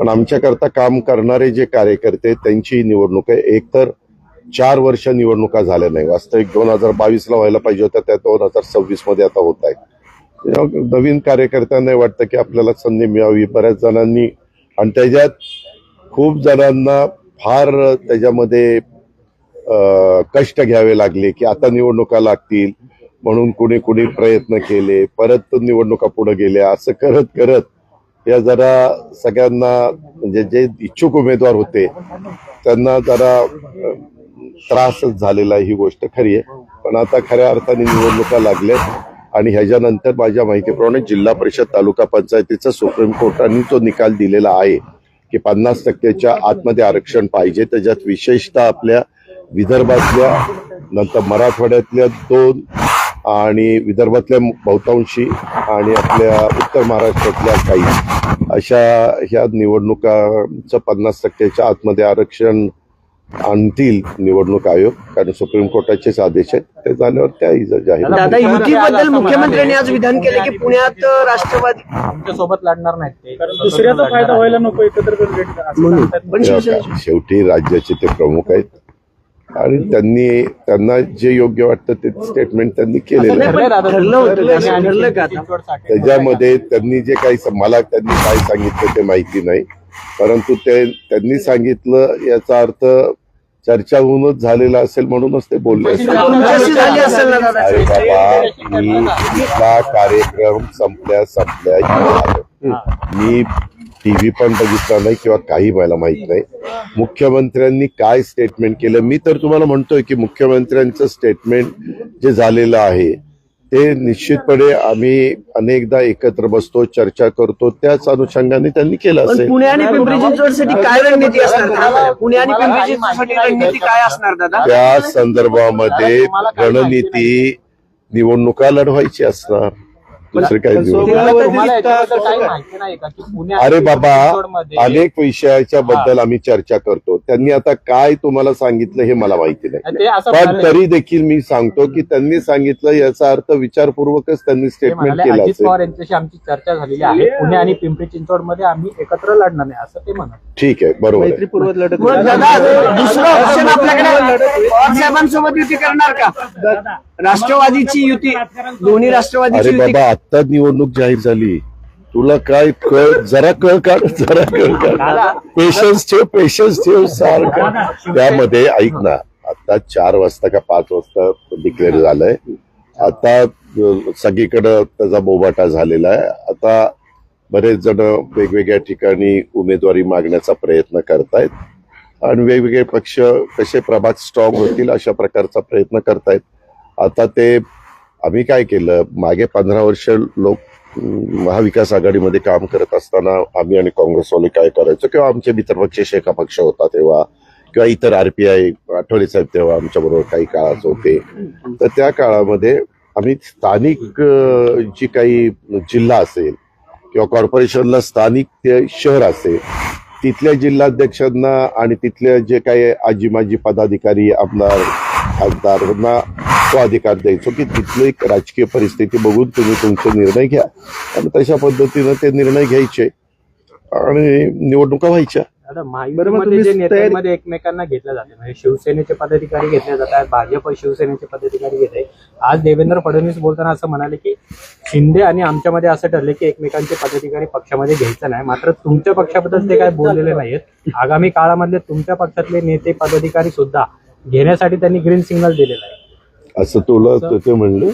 पण आमच्याकरता काम करणारे जे कार्यकर्ते त्यांची निवडणूक आहे. एक तर 4 वर्ष निवडणुका झाल्या नाही, वास्तविक 2022ला व्हायला पाहिजे होत्या, त्या 2026 मध्ये आता होत आहेत. नवीन कार्यकर्त्यांना वाटतं की आपल्याला संधी मिळावी. बऱ्याच जणांनी आणि त्याच्यात खूप जणांना फार त्याच्यामध्ये कष्ट घ्यावे लागले की आता निवडणुका लागतील म्हणून कुणी कुणी प्रयत्न केले, परत निवडणुका पुढे गेल्या. असं करत करत या जरा सगळ्यांना म्हणजे जे इच्छुक उमेदवार होते त्यांना जरा त्रासच झालेला ही गोष्ट खरी आहे. पण आता खऱ्या अर्थाने निवडणुका लागल्यात आणि ह्याच्यानंतर माझ्या माहितीप्रमाणे जिल्हा परिषद तालुका पंचायतीचा सुप्रीम कोर्टाने तो निकाल दिलेला आहे की 50%च्या आतमध्ये आरक्षण पाहिजे. त्याच्यात विशेषतः आपल्या विदर्भातल्या, नंतर मराठवाड्यातल्या 2 आणि विदर्भातल्या बहुतांशी आणि आपल्या उत्तर महाराष्ट्रातल्या काही अशा ह्या निवडणुकांचं 50%च्या आतमध्ये आरक्षण आणतील निवडणूक आयोग, कारण सुप्रीम कोर्टाचेच आदेश आहेत. ते झाल्यावर त्याही जाहीर. दादा, युतीबद्दल मुख्यमंत्र्यांनी आज विधान केले की पुण्यात राष्ट्रवादी आमच्यासोबत लढणार नाहीत, दुसऱ्याचा फायदा व्हायला नको एकत्र. पण शेवटी राज्याचे ते प्रमुख आहेत आणि त्यांना जे योग्य वाटतं ते स्टेटमेंट त्यांनी केलेलं आहे. त्याच्यामध्ये त्यांनी जे काही मला त्यांनी काय सांगितलं ते माहिती नाही, परंतु त्यांनी सांगितलं याचा अर्थ चर्चा होऊनच झालेला असेल म्हणूनच ते बोलले असेल. अरे बाबा, मी कार्यक्रम संपल्या मी टीव्ही पण बघितला नाही किंवा काही मला माहित नाही मुख्यमंत्र्यांनी काय स्टेटमेंट केलं. मी तर तुम्हाला म्हणतोय की मुख्यमंत्र्यांचं स्टेटमेंट जे झालेलं आहे ते निश्चितपणे आम्ही अनेकदा एकत्र बसतो, चर्चा करतो, त्याच अनुषंगाने त्यांनी केलं असेल. पुणे आणि पिंपरी चिंचवडसाठी काय रणनीती असणार? पुणे आणि पिंपरी चिंचवडसाठी रणनीती काय असणार दादा? त्या संदर्भामध्ये रणनीती निवडणुका लढवायची असणार, दुसरे काही अरे बाबा, अनेक विषयाच्या बद्दल आम्ही चर्चा करतो. त्यांनी आता काय तुम्हाला सांगितलं हे मला माहिती नाही, पण तरी देखील मी सांगतो की त्यांनी सांगितलं याचा अर्थ विचारपूर्वकच त्यांनी स्टेटमेंट केलं असेल. पवार यांच्याशी आमची चर्चा झालेली आहे, पुणे आणि पिंपरी चिंचवड मध्ये आम्ही एकत्र लढणार नाही असं ते म्हणत. ठीक आहे, बरोबर आहे. दुसरं ऑप्शन आपल्याकडे पवार साहेबांसोबत युती करणार का? राष्ट्रवादीची युती, दोन्ही राष्ट्रवादीची अरे युती. बाबा, आता निवडणूक जाहीर झाली, तुला काय जरा कळ काढ. पेशन्स ठेव सारखं. त्यामध्ये ऐक ना, आता 4 वाजता का 5 वाजता डिक्लेअर झालंय. आता सगळीकडं त्याचा बोबाटा झालेला आहे. आता बरेच जण वेगवेगळ्या ठिकाणी उमेदवारी मागण्याचा प्रयत्न करतायत आणि वेगवेगळे पक्ष कसे प्रभाग स्ट्रॉंग होतील अशा प्रकारचा प्रयत्न करतायत. आता ते आम्ही काय केलं, मागे 15 वर्ष लोक महाविकास आघाडीमध्ये काम करत असताना आम्ही आणि काँग्रेसवाले काय करायचो, किंवा आमचे मित्रपक्ष शेका पक्ष होता तेव्हा, किंवा इतर RPI आठवले साहेब तेव्हा आमच्याबरोबर काही काळात होते. तर त्या काळामध्ये आम्ही स्थानिक जी काही जिल्हा असेल किंवा कॉर्पोरेशनला स्थानिक ते शहर असेल तिथल्या जिल्हाध्यक्षांना आणि तिथल्या जे काही आजी माजी पदाधिकारी, आमदार खासदारांना तो अधिकार द्यायचो की तिथली एक राजकीय परिस्थिती बघून तुम्ही तुमचे निर्णय घ्या आणि तशा पद्धतीनं ते निर्णय घ्यायचे आणि निवडणुका व्हायच्या. महायुतीमध्ये नेत्यांमध्ये एकमेकांना घेतलं जाते, म्हणजे शिवसेनेचे पदाधिकारी घेतले जातात, भाजप शिवसेनेचे पदाधिकारी घेत आहे. आज देवेंद्र फडणवीस बोलताना असं म्हणाले की शिंदे आणि आमच्यामध्ये असं ठरले की एकमेकांचे पदाधिकारी पक्षामध्ये घ्यायचं नाही, मात्र तुमच्या पक्षाबद्दल ते काय बोललेले नाहीत. आगामी काळामधले तुमच्या पक्षातले नेते पदाधिकारी सुद्धा घेण्यासाठी त्यांनी ग्रीन सिग्नल दिलेला आहे असं तुला ते म्हणलं.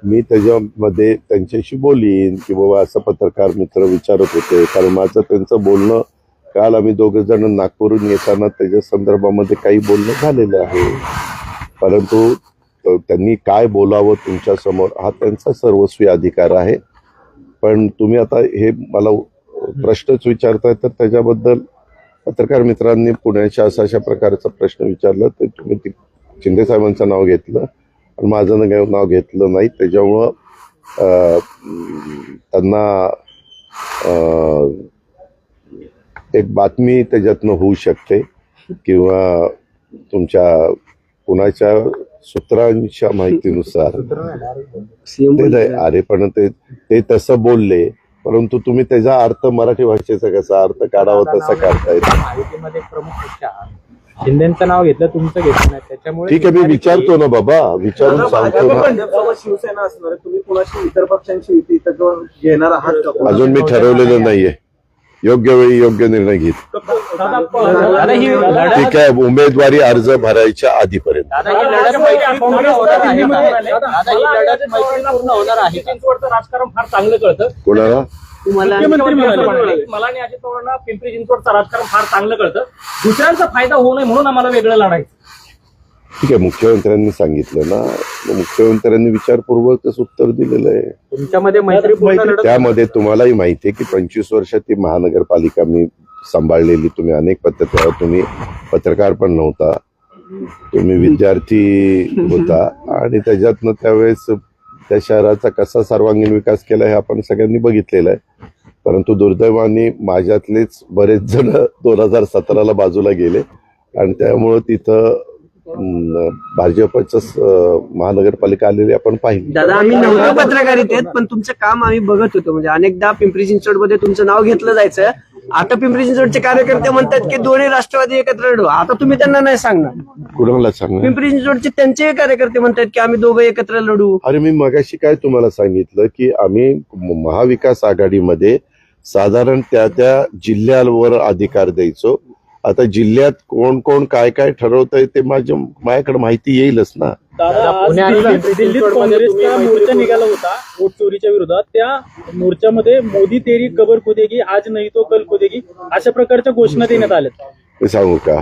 मी त्याच्यामध्ये त्यांच्याशी बोलीन की बाबा असं पत्रकार मित्र विचारत होते, कारण माझं त्यांचं बोलणं काल आम्ही 2 जण नागपूरहून येताना त्याच्या संदर्भामध्ये काही बोलणं झालेलं आहे. परंतु त्यांनी काय बोलावं तुमच्या समोर हा त्यांचा सर्वस्वी अधिकार आहे. पण तुम्ही आता हे मला प्रश्नच विचारताय, तर त्याच्याबद्दल पत्रकार मित्रांनी पुण्याच्या अशा प्रकारचा प्रश्न विचारला तर तुम्ही शिंदे साहेबांचं नाव घेतलं आणि माझं नाव घेतलं नाही. त्याच्यामुळं त्यांना एक बातमी त्याच्यातनं होऊ शकते किंवा तुमच्या कुणाच्या सूत्रांच्या माहितीनुसार सीएम ते नाही, अरे पण ते तसं बोलले, परंतु तुम्ही त्याचा अर्थ मराठी भाषेचा कसा अर्थ काढावा तसा काढता येतो. माहितीमध्ये एक प्रमुख पक्ष आहात. शिंदेचं नाव घेतलं, तुमचं घेतलं नाही, त्याच्यामुळे ठीक आहे, मी विचारतो ना बाबा, विचारून सांगतो ना. भाजपसोबत शिवसेना असणार आहे, तुम्ही कोणाशी इतर पक्षांची युती इथं घेणार आहात का? अजून मी ठरवलेलं नाहीये. योग्य वेळी योग्य निर्णय घेत. दादा, ही लढत ठीक आहे, उमेदवारी अर्ज भरायच्या आधीपर्यंत. दादा, ही लढत मैत्रीपूर्ण होणार आहे का? दादा, ही लढत मैत्रीपूर्ण होणार आहे. चिंचवडचं राजकारण फार चांगलं कळतं. कोणाला? तुम्हाला मुख्यमंत्री म्हणाले, मला आणि अजित पवारांना पिंपरी चिंचवडचं राजकारण फार चांगलं कळतं. दुसऱ्यांचा फायदा होऊ नये म्हणून आम्हाला वेगळं लढायचं. ठीक आहे, मुख्यमंत्र्यांनी सांगितलं ना, मुख्यमंत्र्यांनी विचारपूर्वकच उत्तर दिलेलं आहे. तुमच्यामध्ये मैत्रीपूर्ण लढत त्यामध्ये तुम्हालाही माहिती आहे की 25 वर्षात ती महानगरपालिका मी सांभाळलेली. तुम्ही अनेक तुम्ही पत्रकार पण नव्हता, तुम्ही विद्यार्थी होता, आणि त्याच्यातनं त्यावेळेस त्या शहराचा कसा सर्वांगीण विकास केला हे आपण सगळ्यांनी बघितलेलं आहे. परंतु दुर्दैवाने माझ्यातलेच बरेच जण 2017ला बाजूला गेले आणि त्यामुळं तिथं भाजपच महानगरपालिका आलेली आपण पाहिली. दादा, आम्ही नव्हतो पत्रकारित आहेत, पण तुमचं काम आम्ही बघत होतो. म्हणजे अनेकदा पिंपरी चिंचवडमध्ये तुमचं नाव घेतलं जायचं. आता पिंपरी चिंचवडचे कार्यकर्ते म्हणतात की दोन्ही राष्ट्रवादी एकत्र लढू. आता तुम्ही त्यांना नाही सांगणार. कुणाला सांगा? पिंपरी चिंचवडचे त्यांचे कार्यकर्ते म्हणतात की आम्ही दोघं एकत्र लढू. अरे, मी मगाशी काय तुम्हाला सांगितलं की आम्ही महाविकास आघाडीमध्ये साधारण त्या जिल्ह्यावर अधिकार द्यायचो. आता जिल्ह्यात कोण कोण काय काय ठरवतंय ते माझ्याकडे माहिती येईलच ना. दादा, आज पुणे आणि दिल्लीत काँग्रेसचा मोर्चा निघाला होता वोट चोरीच्या विरोधात. त्या मोर्चामध्ये मोदी तेरी कबर खोदेगी, आज नाही तो कल खोदेगी, अशा प्रकारच्या घोषणा देण्यात आल्या. मी सांगू का,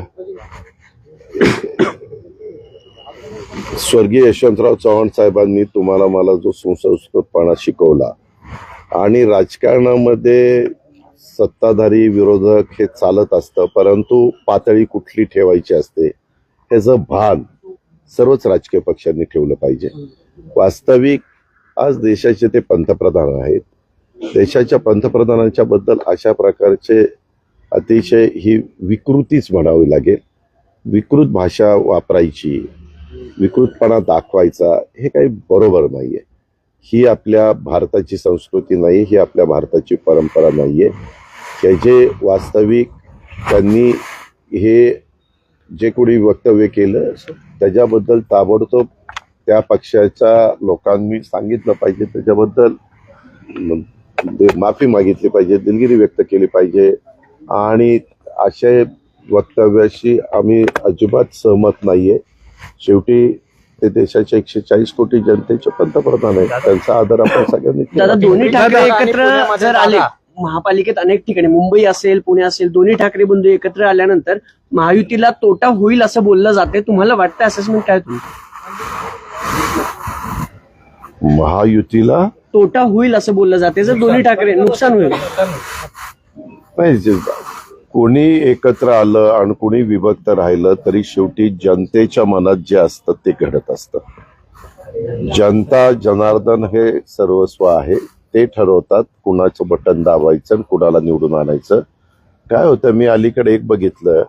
स्वर्गीय यशवंतराव चव्हाण साहेबांनी तुम्हाला मला जो सुसंस्कृतपणा शिकवला, आणि राजकारणामध्ये सत्ताधारी विरोधक हे चालत असतं, परंतु पातळी कुठली ठेवायची असते ह्याचं भान सर्वच राजकीय पक्षांनी ठेवलं पाहिजे. वास्तविक आज देशाचे ते पंतप्रधान आहेत. देशाच्या पंतप्रधानांच्या बद्दल अशा प्रकारचे अतिशय ही विकृतीच म्हणावी लागेल. विकृत भाषा वापरायची, विकृतपणा दाखवायचा हे काही बरोबर नाहीये. ही आपल्या भारताची संस्कृती नाही, ही आपल्या भारताची परंपरा नाहीये. हे जे वास्तविक त्यांनी हे जे कोणी वक्तव्य केलं त्याच्याबद्दल ताबडतोब त्या पक्षाच्या लोकांनी सांगितलं पाहिजे, त्याच्याबद्दल माफी मागितली पाहिजे, दिलगिरी व्यक्त केली पाहिजे. आणि अशा वक्तव्याशी आम्ही अजिबात सहमत नाहीये. शेवटी ते देशाच्या 140 कोटी जनतेचे पंतप्रधान आहेत, त्यांचा आदर आपण सगळ्यांनी केला. दादा, दोन्ही ठाकरे एकत्र जर आले महापालिकेत, अनेक ठिकाणी मुंबई असेल, पुणे असेल, दोन्ही ठाकरे बंधू एकत्र आल्यानंतर महायुतीला तोटा होईल असं बोललं जाते. तुम्हाला वाटतं असेसमेंट काय तुमचं? महायुतीला तोटा होईल असं बोललं जाते जर दोन्ही ठाकरे, नुकसान होईल. नाही, कोणी एकत्र आलं आणि कोणी विभक्त राहिलं तरी शेवटी जनतेच्या मनात जे असतं ते घडत असतं. जनता जनार्दन हे सर्वस्व आहे, ते ठरवतात कुणाचं बटन दाबायचं आणि कुणाला निवडून आणायचं. काय होतं, मी अलीकडे एक बघितलं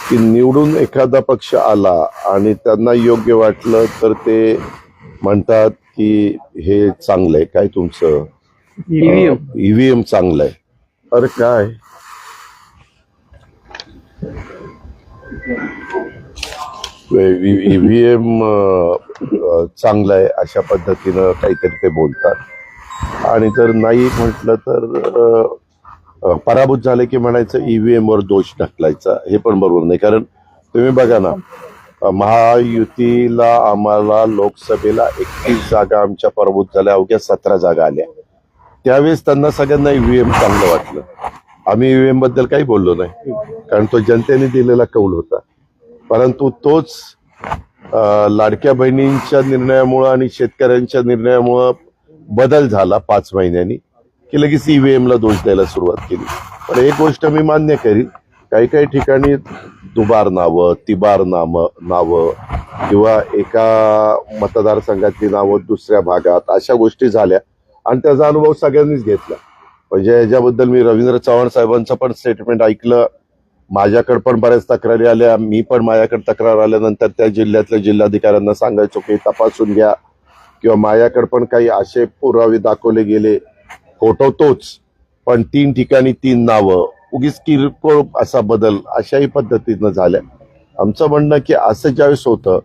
की निवडून एखादा पक्ष आला आणि त्यांना योग्य वाटलं तर ते म्हणतात की हे चांगलंय, काय तुमचं ईव्हीएम चांगलंय. अरे काय, ईव्हीएम चांगलं आहे अशा पद्धतीनं काहीतरी ते बोलतात. आणि जर नाही म्हटलं तर पराभूत झाले की म्हणायचं ईव्हीएम वर दोष ढकलायचा. हे पण बरोबर नाही, कारण तुम्ही बघा ना, महायुतीला आम्हाला लोकसभेला 31 जागा आमच्या पराभूत झाल्या, अवघ्या 17 जागा आल्या. त्यावेळेस त्यांना सगळ्यांना ईव्हीएम चांगलं वाटलं. आम्ही ईव्हीएम बद्दल काही बोललो नाही, कारण तो जनतेने दिलेला कौल होता. परंतु तोच लाडक्या बहिणींच्या निर्णयामुळं आणि शेतकऱ्यांच्या निर्णयामुळं बदल झाला 5 महिन्यांनी की लगेच ईव्हीएमला दोष द्यायला सुरुवात केली. पण एक गोष्ट मी मान्य करीन, काही काही ठिकाणी दुबार नावं, तिबार नावं किंवा एका मतदारसंघातली नावं दुसऱ्या भागात, अशा गोष्टी झाल्या आणि त्याचा अनुभव सगळ्यांनीच घेतला. म्हणजे याच्याबद्दल मी रवींद्र चव्हाण साहेबांचं पण स्टेटमेंट ऐकलं माझ्याकडे पण बऱ्याच तक्रारी आल्या, मी पण माझ्याकडे तक्रार आल्यानंतर त्या जिल्ह्यातल्या जिल्हाधिकाऱ्यांना सांगायचो की तपासून घ्या, किंवा माझ्याकडे पण काही असे पुरावे दाखवले गेले, फोटो तोच पण 3 ठिकाणी 3 नावं, उगीच किरकोळ असा बदल अशाही पद्धतीनं झाल्या. आमचं म्हणणं की असं ज्यावेळेस होतं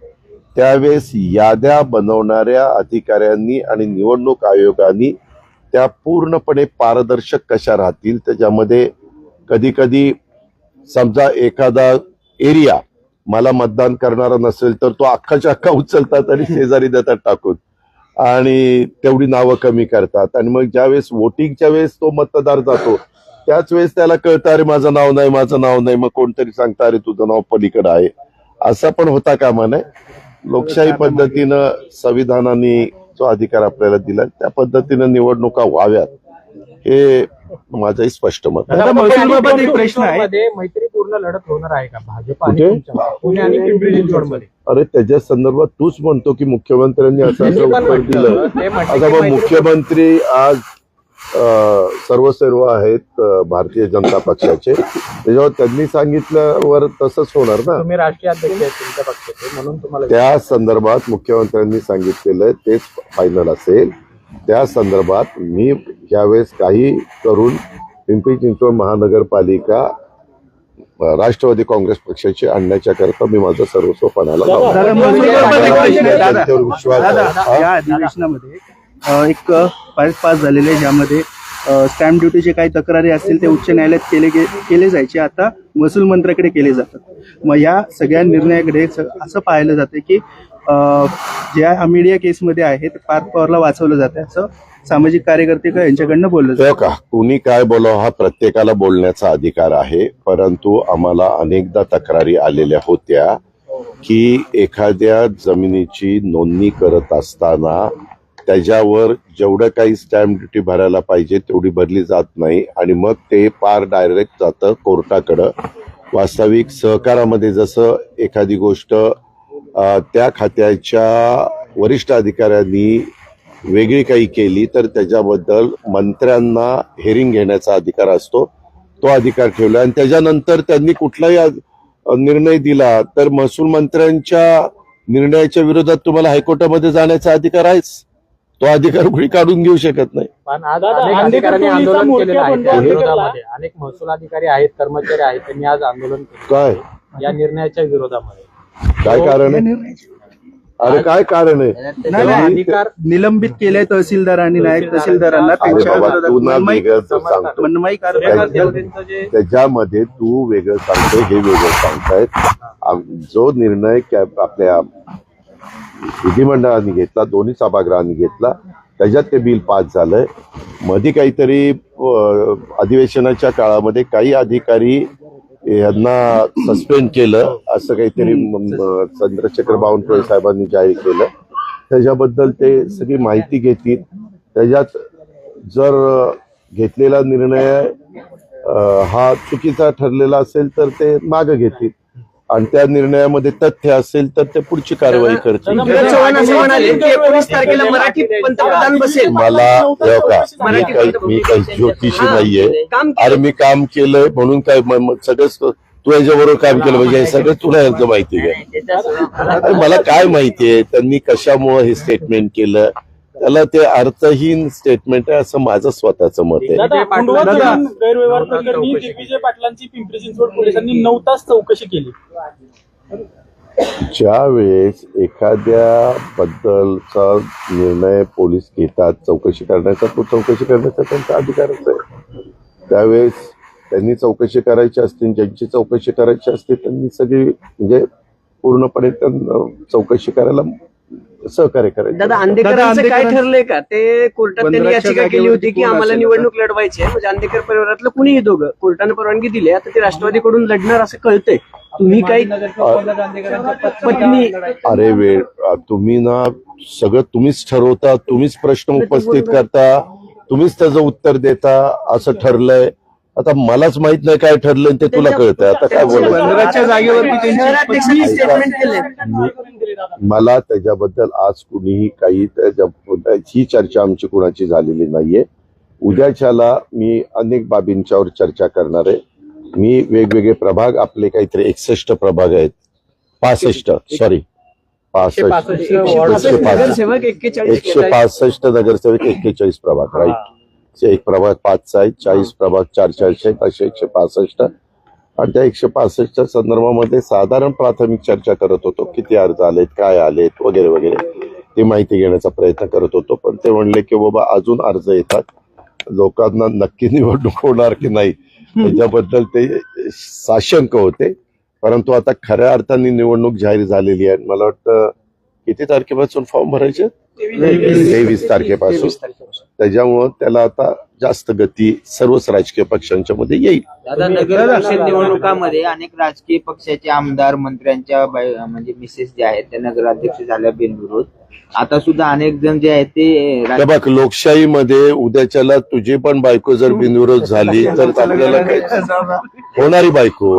त्यावेळेस याद्या बनवणाऱ्या अधिकाऱ्यांनी आणि निवडणूक आयोगाने त्या पूर्णपणे पारदर्शक कशा राहतील, त्याच्यामध्ये कधी कधी समजा एखादा एरिया मला मतदान करणारा नसेल तर तो अख्खाच्या अख्खा उचलतात आणि शेजारी देतात टाकून, आणि तेवढी नावं कमी करतात. आणि मग ज्यावेळेस वोटिंगच्या वेळेस तो मतदार जातो त्याच वेळेस त्याला कळतं अरे माझं नाव नाही, मग कोणतरी सांगतं अरे तुझं नाव पलीकडे आहे. असं पण होता कामा नये. लोकशाही पद्धतीनं संविधानाने जो अधिकार आपल्याला दिला त्या पद्धतीनं निवडणुका व्हाव्यात हे माझंही स्पष्ट मत आहे. दादा, महसूलबाबत एक प्रश्न आहे. मध्ये मैत्रीपूर्ण लढत होणार आहे का भाजप आणि कुठे? तुमच्या? पुणे आणि पिंपरी चिंचवडमध्ये. अरे त्याच्या संदर्भात तूच म्हणतो की मुख्यमंत्र्यांनी असं मी पण उत्तर दिलं. म्हटलं, ते म्हटलं आता की मग मैत्री- मुख्यमंत्री आज सर्व आहेत भारतीय जनता पक्षाचे, त्याच्यावर त्यांनी सांगितल्यावर तसंच होणार ना. तुम्ही राष्ट्रीय अध्यक्ष आहेत तुमच्या पक्षाचे, म्हणून तुम्हाला त्या संदर्भात मुख्यमंत्र्यांनी सांगितलेलं तेच फायनल असेल. त्या संदर्भात मी यावेळेस काही करून पिंपरी चिंचवड महानगरपालिका राष्ट्रवादी काँग्रेस पक्षाची आणण्याच्या करता मी माझं सर्वस्व पणाला लावलं. दादा, महसूलबाबत एक प्रश्न आहे. त्यांच्यावर विश्वास आहे. दादा, या अधिवेशनामध्ये एक पास झालेले आहे, ज्यामध्ये स्टॅम्प ड्युटीचे काही तक्रारी असतील ते उच्च न्यायालयात केले जायचे, आता महसूल मंत्र्याकडे केले जातात. मग या सगळ्या निर्णयाकडे असं पाहिलं जाते की ज्या मीडिया केसमध्ये आहे ते पार्थ पवारला वाचवलं जाते, असं सामाजिक कार्यकर्ते यांच्याकडनं बोललं जातं. का कुणी काय बोलावं हा प्रत्येकाला बोलण्याचा अधिकार आहे, परंतु आम्हाला अनेकदा तक्रारी आलेल्या होत्या की एखाद्या जमिनीची नोंदणी करत असताना त्याच्यावर जेवढं काही स्टॅम्प ड्युटी भरायला पाहिजे तेवढी भरली जात नाही आणि मग ते पार डायरेक्ट जातं कोर्टाकडं. वास्तविक सहकारामध्ये जसं एखादी गोष्ट त्या खात्याच्या वरिष्ठ अधिकाऱ्यांनी वेगळी काही केली तर त्याच्याबद्दल मंत्र्यांना हेरिंग घेण्याचा अधिकार असतो, तो अधिकार ठेवला. आणि त्याच्यानंतर त्यांनी कुठलाही निर्णय दिला तर महसूल मंत्र्यांच्या निर्णयाच्या विरोधात तुम्हाला हायकोर्टामध्ये जाण्याचा अधिकार आहेच. तो अधिकार कुणी काढून घेऊ शकत नाही. पण आज दादा, अनेक आंबेडकर अधिकाऱ्यांनी पोलिसांचा आंदोलन मोर्चा केलेलं आहे बंद त्या केला. विरोधामध्ये. अनेक महसूल अधिकारी आहेत, कर्मचारी आहेत, त्यांनी आज आंदोलन केलं काय या निर्णयाच्या विरोधामध्ये. काय कारण आहे? अरे काय कारण आहे? नाही, नाही, अधिकार निलंबित केले तहसीलदार आणि नायब तहसीलदारांना अरे त्यांच्या बाबा तू ना विरोधात वेगळं सांगतो, मनमाई कारवाई त्यांचं जे त्याच्यामध्ये तू वेगळं सांगतोय हे वेगळं सांगतायत. जो निर्णय आपल्या विधिमंडळाने घेतला, दोन्ही सभागृहांनी घेतला, त्याच्यात ते बिल पास झालंय. मध्ये काहीतरी अधिवेशनाच्या काळामध्ये काही अधिकारी यांना सस्पेंड केलं असं काहीतरी चंद्रशेखर बावनकुळे साहेबांनी जाहीर केलं. त्याच्याबद्दल ते सगळी माहिती घेतील. त्याच्यात जर घेतलेला निर्णय हा चुकीचा ठरलेला असेल तर ते मागे घेतील आणि त्या निर्णयामध्ये तथ्य असेल तर ते पुढची कारवाई करतील. धनंजय चव्हाण असं म्हणाले की 19 तारखेला मराठी पंतप्रधान बसेल. मला मी काही ज्योतिषी नाहीये. अरे मी काम केलंय म्हणून काय सगळंच तू याच्याबरोबर काम केलं म्हणजे हे सगळं तुला यांचं माहिती आहे. अरे मला काय माहितीये त्यांनी कशामुळे हे स्टेटमेंट केलं, त्याला ते अर्थहीन स्टेटमेंट आहे असं माझं स्वतःचं मत आहे. दादा, दादा, खंडवा जमीन गैरव्यवहार प्रकरणी दिग्विजय पाटलांची पिंपरी चिंचवड पोलिसांनी 9 तास चौकशी केली. ज्या वेळेस एखाद्या बद्दलचा निर्णय पोलीस घेतात चौकशी करण्याचा, तो चौकशी करण्याचा त्यांचा अधिकारच आहे. त्यावेळेस त्यांनी चौकशी करायची असते, ज्यांची चौकशी करायची असते त्यांनी सगळी म्हणजे पूर्णपणे त्यांना चौकशी करायला सहकार्य करायचं. दादा, आंदेकरांचं काय ठरलंय का? ते कोर्टात त्यांनी वनराजच्या याचिका केली होती की जागेवरती कोण आम्हाला असेल निवडणूक लढवायची आहे. म्हणजे आंदेकर परिवारातलं कुणीही दोघं कोर्टाने परवानगी दिली, आता ते राष्ट्रवादीकडून लढणार असं कळतंय. तुम्ही काही पत्नी अरे वेळ तुम्ही ना सगळं तुम्हीच ठरवता, तुम्हीच प्रश्न उपस्थित करता, तुम्हीच त्याचं उत्तर देता. असं ठरलंय. आता मलाच माहित नाही काय ठरलंय ते तुला कळतंय. आता काय बोलायचं? वनराजच्या जागेवरती शहराध्यक्षांनी स्टेटमेंट केले. मला त्याच्याबद्दल आज कुणीही काही ही चर्चा आमची कुणाची झालेली नाहीये. उद्याच्याला मी अनेक बाबींच्यावर चर्चा करणार आहे. मी वेगवेगळे प्रभाग, आपले काहीतरी 61 प्रभाग आहेत, 65 सॉरी 65 नगरसेवक 41 165 नगरसेवक, 41 प्रभाग, राईट. एक प्रभाग 5चा आहे, 40 प्रभाग 4 आहेत, असे 165. आणि त्या 165च्या संदर्भामध्ये साधारण प्राथमिक चर्चा करत होतो, किती अर्ज आलेत, काय आलेत वगैरे वगैरे, ती माहिती घेण्याचा प्रयत्न करत होतो. पण ते म्हणले की बाबा अजून अर्ज येतात, लोकांना नक्की निवडणूक होणार की नाही त्याच्याबद्दल ते साशंक होते. परंतु आता खऱ्या अर्थाने निवडणूक जाहीर झालेली आहे. मला वाटतं किती तारखेपासून फॉर्म भरायचे? 23 तारखेपासून. त्याच्यामुळं त्याला आता जास्त गती सर्वच राजकीय पक्षांच्या मध्ये येईल. दादा, नगर परिषद निवडणुकामध्ये अनेक राजकीय पक्षाचे आमदार, मंत्र्यांच्या म्हणजे मिसेस जे आहेत त्या नगराध्यक्ष झाल्या बिनविरोध. आता सुद्धा अनेक जण जे आहेत ते बघ, लोकशाहीमध्ये उद्याच्याला तुझी पण बायको जर बिनविरोध झाली तर आपल्याला काय होणारी बायको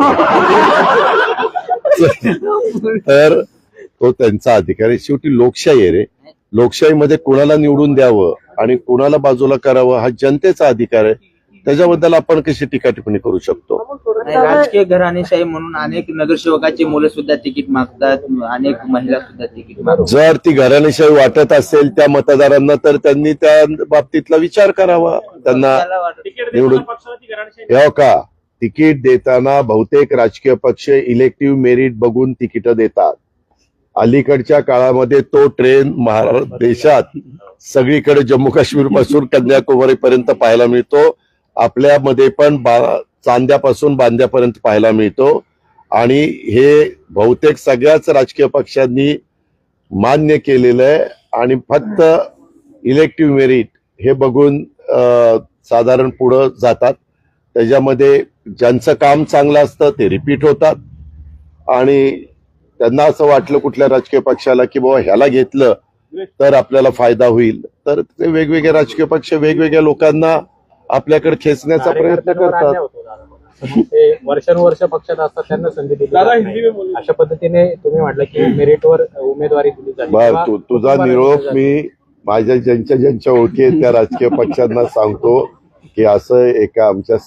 तर तो त्यांचा अधिकार आहे. शेवटी लोकशाही आहे रे. लोकशाहीमध्ये कुणाला निवडून द्यावं आणि कुणाला बाजूला करावं हा जनतेचा अधिकार आहे. त्याच्याबद्दल आपण कशी टीका टिप्पणी करू शकतो? राजकीय घराणेशाही म्हणून अनेक नगरसेवकाची मुलं सुद्धा तिकीट मागतात, अनेक महिला सुद्धा तिकीट मागतात. जर ती घराणेशाही वाटत असेल त्या मतदारांना तर त्यांनी त्या बाबतीतला विचार करावा. त्यांना निवडून हो का, तिकीट देताना बहुतेक राजकीय पक्ष इलेक्टिव्ह मेरिट बघून तिकीट देतात. अलीकडच्या काळामध्ये तो ट्रेंड देशात सगळीकडे जम्मू काश्मीर पासून कन्याकुमारी पर्यंत पाहायला मिळतो. आपल्यामध्ये पण चांद्यापासून बांद्यापर्यंत पाहायला मिळतो. आणि हे बहुतेक सगळ्याच राजकीय पक्षांनी मान्य केलेलं आहे. आणि फक्त इलेक्टिव्ह मेरिट हे बघून साधारण पुढं जातात. त्याच्यामध्ये ज्यांचं काम चांगलं असतं ते रिपीट होतात. आणि त्यांना असं वाटलं कुठल्या राजकीय पक्षाला की बाबा ह्याला घेतलं तर आपल्याला फायदा होईल, तर ते वेगवेगळे राजकीय पक्ष वेगवेगळ्या लोकांना आपल्याकडे खेचण्याचा प्रयत्न करतात. ते वर्षानुवर्ष पक्षात असतात, त्यांना संधी दिली जात नाही. अशा पद्धतीने तुम्ही म्हटलं की मेरिटवर उमेदवारी दिली जाते. बर, तुझा निरोप मी माझ्या ज्यांच्या ओळखी आहेत त्या राजकीय पक्षांना सांगतो की असं एका आमच्या